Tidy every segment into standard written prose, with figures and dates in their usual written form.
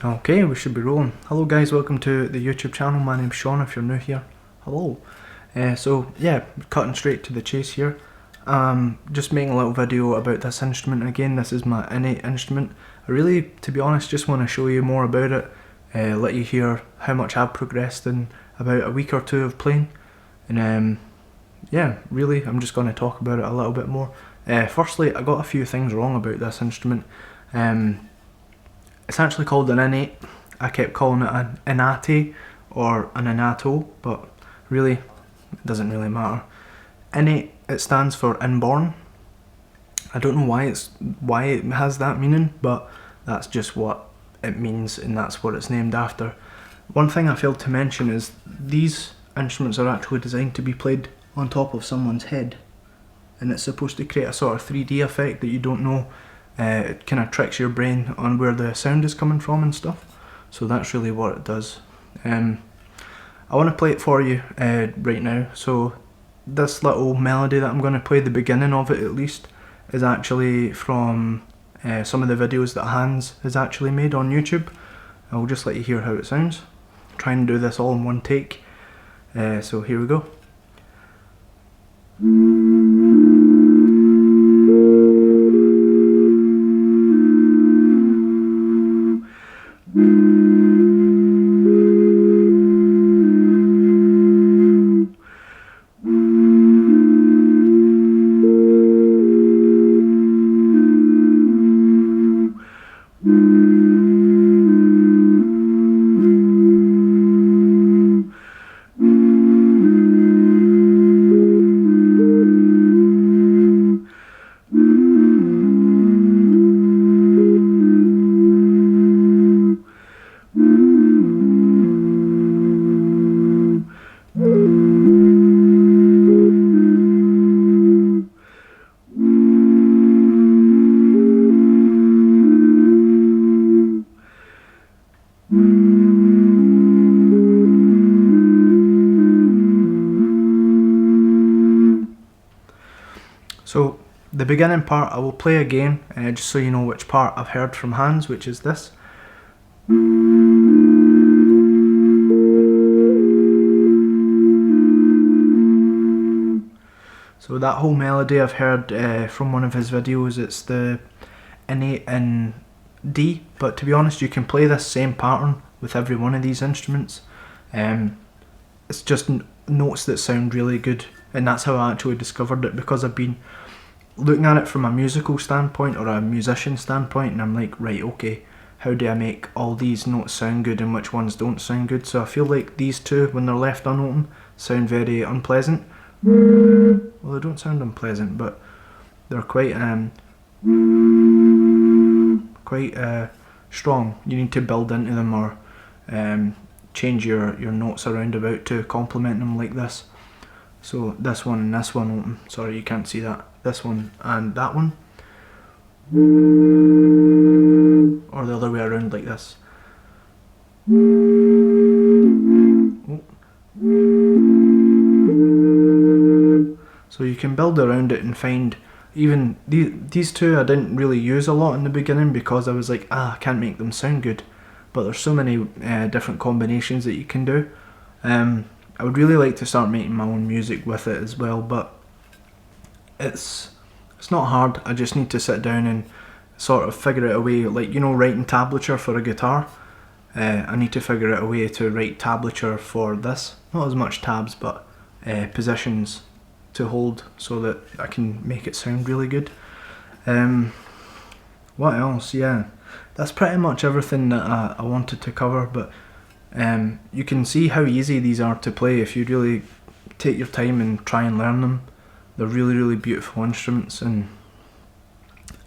Okay, we should be rolling. Hello guys, welcome to the YouTube channel. My name's Sean if you're new here. Hello. So yeah, cutting straight to the chase here. Just making a little video about this instrument. Again, this is my Innate instrument. I really, to be honest, just want to show you more about it. Let you hear how much I've progressed in about a week or two of playing. And yeah, really, I'm just going to talk about it a little bit more. Firstly, I got a few things wrong about this instrument. It's actually called an Innate. I kept calling it an Innate or an Innato, but really, it doesn't really matter. Innate, it stands for inborn. I don't know why it has that meaning, but that's just what it means, and that's what it's named after. One thing I failed to mention is these instruments are actually designed to be played on top of someone's head, and it's supposed to create a sort of 3D effect that you don't know. It kind of tricks your brain on where the sound is coming from and stuff. So that's really what it does. I want to play it for you right now. So this little melody that I'm going to play, the beginning of it at least, is actually from some of the videos that Hans has actually made on YouTube. I'll just let you hear how it sounds. Try and do this all in one take. So here we go. So the beginning part I will play again, just so you know which part I've heard from Hans, which is this. So that whole melody I've heard from one of his videos. It's the Innate in D, but to be honest, you can play this same pattern with every one of these instruments. It's just notes that sound really good, and that's how I actually discovered it, because I've been looking at it from a musical standpoint or a musician standpoint, and I'm like, right, okay, how do I make all these notes sound good and which ones don't sound good? So I feel like these two, when they're left unopened, sound very unpleasant. Well, they don't sound unpleasant, but they're quite strong. You need to build into them or change your notes around about to complement them like this. So this one and this one open. Sorry, you can't see that. This one and that one. Or the other way around like this. Oh. So you can build around it and find, even these two I didn't really use a lot in the beginning because I was like, I can't make them sound good. But there's so many different combinations that you can do. I would really like to start making my own music with it as well, but it's not hard. I just need to sit down and sort of figure out a way, like, you know, writing tablature for a guitar. I need to figure out a way to write tablature for this. Not as much tabs, but positions to hold so that I can make it sound really good. What else? Yeah, that's pretty much everything that I wanted to cover, but you can see how easy these are to play if you really take your time and try and learn them. They're really, really beautiful instruments, and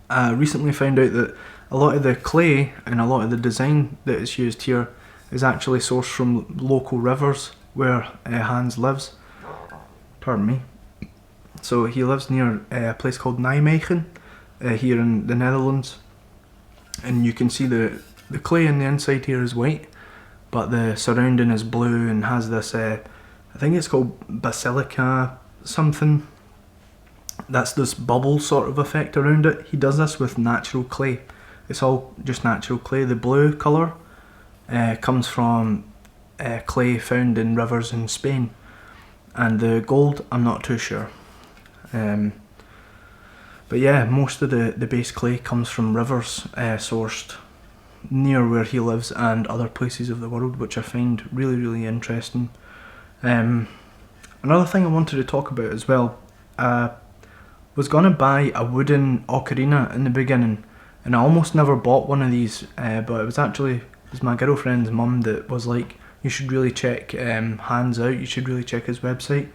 I recently found out that a lot of the clay and a lot of the design that is used here is actually sourced from local rivers where Hans lives. Pardon me. So he lives near a place called Nijmegen here in the Netherlands, and you can see the clay on the inside here is white, but the surrounding is blue and has this, I think it's called basilica something. That's this bubble sort of effect around it. He does this with natural clay. It's all just natural clay. The blue colour comes from clay found in rivers in Spain, and the gold I'm not too sure. But yeah, most of the base clay comes from rivers sourced near where he lives and other places of the world, which I find really, really interesting. Another thing I wanted to talk about as well, was going to buy a wooden ocarina in the beginning, and I almost never bought one of these, but it was my girlfriend's mum that was like, you should really check Hands Out, you should really check his website.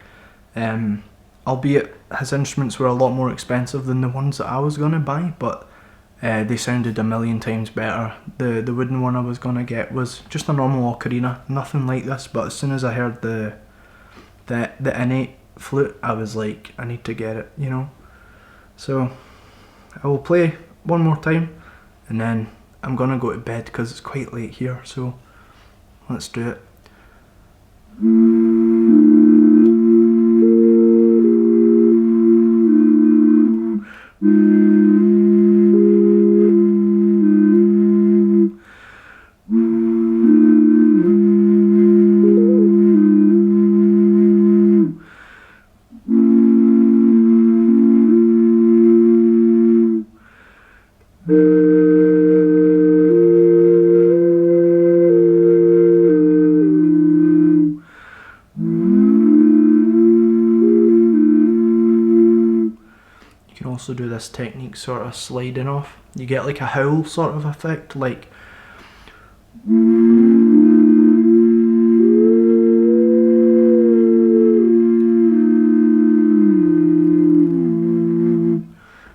Albeit his instruments were a lot more expensive than the ones that I was going to buy, but they sounded a million times better. The wooden one I was going to get was just a normal ocarina, nothing like this, but as soon as I heard the Innate flute, I was like, I need to get it, you know. So I will play one more time, and then I'm going to go to bed because it's quite late here, so let's do it. You can also do this technique sort of sliding off. You get like a howl sort of effect, like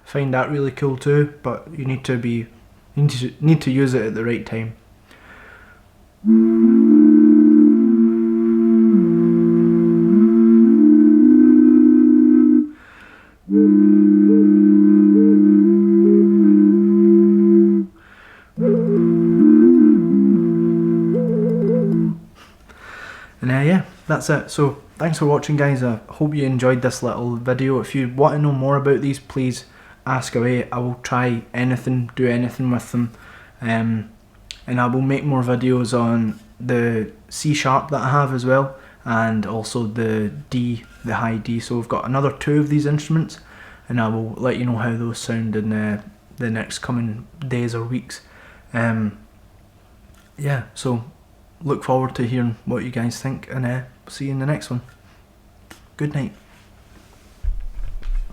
find that really cool too, but you need to use it at the right time. And yeah, that's it. So thanks for watching, guys. I hope you enjoyed this little video. If you want to know more about these, please ask away. I will try anything, do anything with them, and I will make more videos on the C sharp that I have as well, and also the D, the high D. So we've got another 2 of these instruments, and I will let you know how those sound in the next coming days or weeks. Yeah, so look forward to hearing what you guys think, and see you in the next one. Good night.